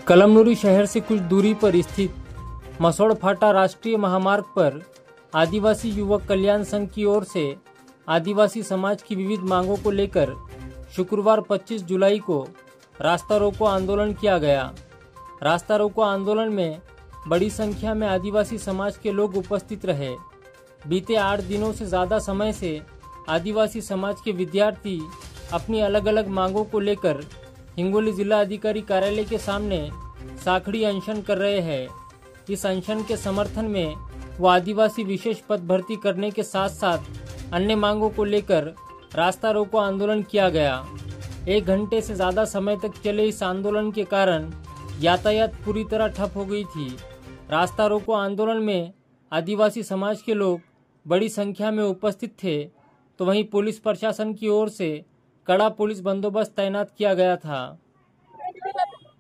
कलमनुरी शहर से कुछ दूरी पर स्थित मसौड़ फाटा राष्ट्रीय महामार्ग पर आदिवासी युवक कल्याण संघ की ओर से आदिवासी समाज की विविध मांगों को लेकर शुक्रवार 25 जुलाई को रास्ता रोको आंदोलन किया गया। रास्ता रोको आंदोलन में बड़ी संख्या में आदिवासी समाज के लोग उपस्थित रहे। बीते 8 दिनों से ज़्यादा समय से आदिवासी समाज के विद्यार्थी अपनी अलग अलग मांगों को लेकर हिंगोली जिला अधिकारी कार्यालय के सामने साखड़ी अनशन कर रहे हैं। इस अनशन के समर्थन में वो आदिवासी विशेष पद भर्ती करने के साथ साथ अन्य मांगों को लेकर रास्ता रोको आंदोलन किया गया। 1 घंटे से ज़्यादा समय तक चले इस आंदोलन के कारण यातायात पूरी तरह ठप हो गई थी। रास्ता रोको आंदोलन में आदिवासी समाज के लोग बड़ी संख्या में उपस्थित थे, तो वहीं पुलिस प्रशासन की ओर से कड़ा पुलिस बंदोबस्त तैनात किया गया था।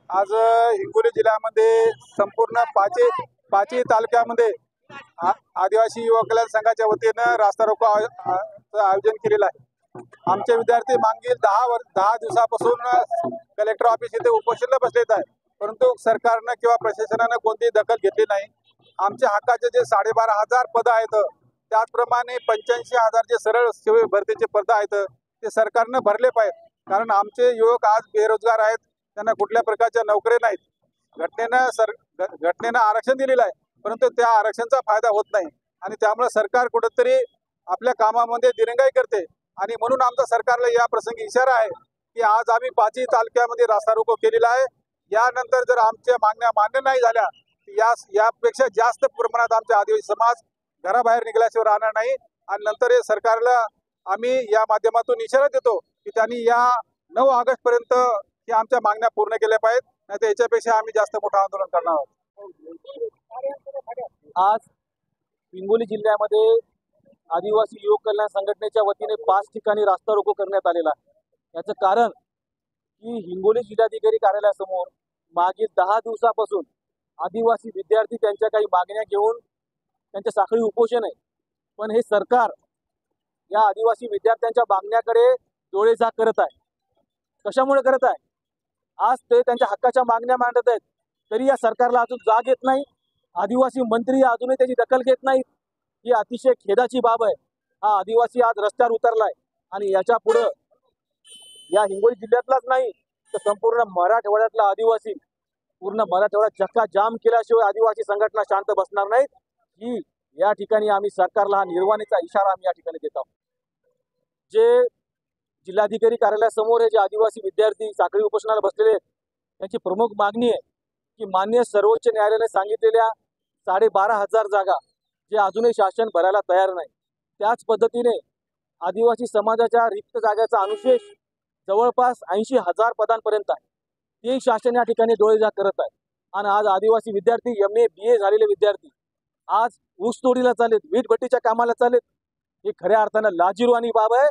आज हिंगोली जिल्ह्यामध्ये संपूर्ण पाचही तालुक्यामध्ये आदिवासी युवक कल्याण संघाच्या वतीनं रास्ता रोको आयोजन केलेलं आहे। आमचे विद्यार्थी मागील 10 दिवसापासून कलेक्टर ऑफिस इथे उपोषणाला बसलेत आहे, परंतु सरकारनं किंवा प्रशासनानं कोणतीही दखल घेतली नाही। आमच्या हक्काचे जे 12,500 पद आहेत, त्याचप्रमाणे 85,000 जे सरळ सेवा भरतीचे पद आहेत ते सरकारनं भरले पाहिजे, कारण आमचे युवक आज बेरोजगार आहेत, त्यांना कुठल्या प्रकारच्या नोकरी नाहीत। घटनेनं आरक्षण दिलेलं आहे, परंतु त्या आरक्षणाचा फायदा होत नाही आणि त्यामुळे सरकार कुठेतरी आपल्या कामामध्ये दिरंगाई करते आणि म्हणून आमचा सरकारला या प्रसंगी इशारा आहे की आज आम्ही 5ही तालुक्यामध्ये रास्ता रोको केलेला आहे। यानंतर जर आमच्या मागण्या मान्य नाही झाल्या यापेक्षा जास्त प्रमाणात आमचे आदिवासी समाज घराबाहेर निघाल्याशिवाय राहणार नाही आणि नंतर हे सरकारला आम्ही या माध्यमातून इशारा देतो की त्यांनी या 9 ऑगस्ट पर्यंत की आमच्या मागण्या पूर्ण केल्या पाहिजेत, नाही तर याच्यापेक्षा आम्ही जास्त मोठं आंदोलन करणार आहोत। आज हिंगोली जिल्ह्यामध्ये आदिवासी युवक कल्याण संघटनेच्या वतीने 5 ठिकाणी रास्ता रोको करण्यात आलेला आहे। याचं कारण की हिंगोली जिल्हाधिकारी कार्यालयासमोर मागील 10 दिवसापासून आदिवासी विद्यार्थी त्यांच्या काही मागण्या घेऊन त्यांच्या साखळी उपोषण आहे, पण हे सरकार या आदिवासी विद्यार्थ्यांच्या मागण्याकडे डोळेझाक करत आहे। कशामुळे करत आहे? आज ते त्यांच्या हक्काच्या मागण्या मांडत आहेत, तरी या सरकारला अजून जाग येत नाही। आदिवासी मंत्री अजूनही त्याची दखल घेत नाहीत। ही अतिशय खेदाची बाब आहे। हा आदिवासी आज रस्त्यावर उतरलाय आणि याच्या पुढे या हिंगोली जिल्ह्यातलाच नाही तर संपूर्ण मराठवाड्यातला आदिवासी पूर्ण मराठवाडा चक्का जाम केल्याशिवाय आदिवासी संघटना शांत बसणार नाहीत। ही या ठिकाणी आम्ही सरकारला हा निर्वाणीचा इशारा आम्ही या ठिकाणी देत आहोत। जे जिल्हाधिकारी कार्यालयासमोर हे जे आदिवासी विद्यार्थी साखळी उपोषणाला बसलेले आहेत, त्यांची प्रमुख मागणी आहे की माननीय सर्वोच्च न्यायालयाने सांगितलेल्या 12,500 जागा जे अजूनही शासन भरायला तयार नाही, त्याच पद्धतीने आदिवासी समाजाच्या रिक्त जागाचा अनुशेष जवळपास 80,000 पदांपर्यंत आहे, ते शासन या ठिकाणी डोळेझाक करत आहे। आणि आज आदिवासी विद्यार्थी MA BA झालेले विद्यार्थी आज ऊसतोडीला चालेत, वीटभट्टीच्या कामाला चालेत। ही खऱ्या अर्थानं लाजिरवाणी बाब आहे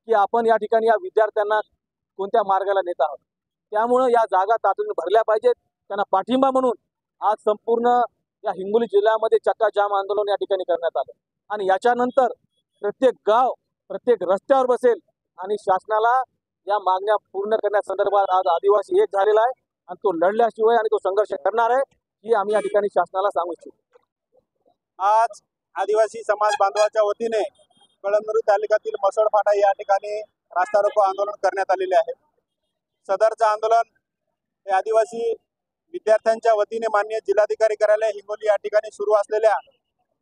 की आपण या ठिकाणी या विद्यार्थ्यांना कोणत्या मार्गाला नेत आहोत। त्यामुळे या जागा तातडीने भरल्या पाहिजेत। त्यांना पाठिंबा म्हणून आज संपूर्ण या हिंगोली जिल्ह्यामध्ये चक्का जाम आंदोलन या ठिकाणी करण्यात आलं आणि याच्यानंतर प्रत्येक गाव प्रत्येक रस्त्यावर बसेल आणि शासनाला या मागण्या पूर्ण करण्यासंदर्भात आज आदिवासी एक झालेला आहे आणि तो लढल्याशिवाय आणि तो संघर्ष करणार आहे ही आम्ही या ठिकाणी शासनाला सांगू इच्छितो। आज आदिवासी समाज बांधवाच्या वतीने कळमनुरी तालुक्यातील मसौड़ फाटा या ठिकाणी रास्ता रोको आंदोलन करण्यात आलेले आहे। सदरचं आंदोलन हे आदिवासी विद्यार्थ्यांच्या वतीने माननीय जिल्हाधिकारी कार्यालय हिंगोली या ठिकाणी सुरू असलेल्या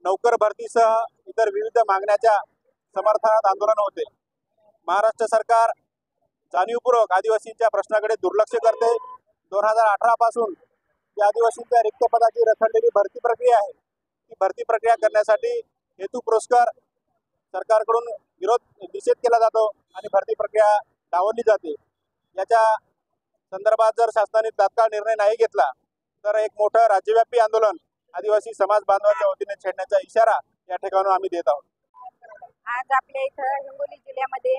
नोकर भरतीसह इतर विविध मागण्याच्या समर्थनात आंदोलन होते। महाराष्ट्र सरकार जाणीवपूर्वक आदिवासींच्या प्रश्नाकडे दुर्लक्ष करते। 2018 पासून या आदिवासींच्या रिक्त पदाची रखडलेली भरती प्रक्रिया आहे, ती भरती प्रक्रिया करण्यासाठी हेतुपुरस्सर सरकारकडून निषेध केला जातो आणि भरती प्रक्रिया डावलली जाते। याच्या संदर्भात जर शासनाने तात्काळ निर्णय नाही घेतला तर एक मोठं राज्यव्यापी आंदोलन आदिवासी समाज बांधवाच्या वतीने छेडण्याचा इशारा या ठिकाणी आम्ही देत आहोत। आज आपल्या इथं हिंगोली जिल्ह्यामध्ये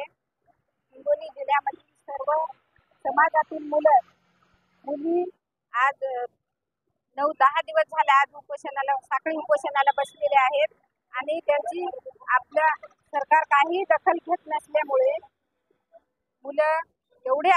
सर्व समाजातील मुली आज 9-10 दिवस झाले आज साखळी उपोषणाला बसलेले आहेत आणि त्यांची आपल्या सरकार काही दखल घेत नसल्यामुळे मुलं एवढे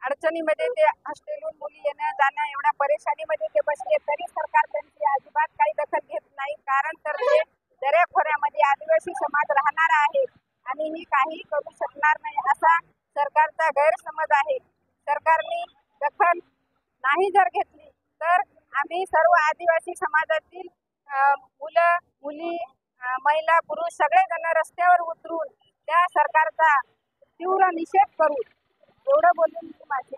अडचणीमध्ये ते हॉस्टेलहून मुली येणं जाणं एवढ्या परेशानीमध्ये ते बसले, तरी सरकार त्यांची अजिबात काही दखल घेत नाही. कारण तर ते दऱ्याखोऱ्यामध्ये आदिवासी समाज राहणार आहे आणि ही काही करू शकणार नाही असा सरकारचा गैरसमज आहे. सरकारने दखल नाही जर घेतली तर आम्ही सर्व आदिवासी समाजातील मुलं मुली महिला पुरुष सगळेजण रस्त्यावर उतरून त्या सरकारचा तीव्र निषेध करू. एवढं बोलून मी माझे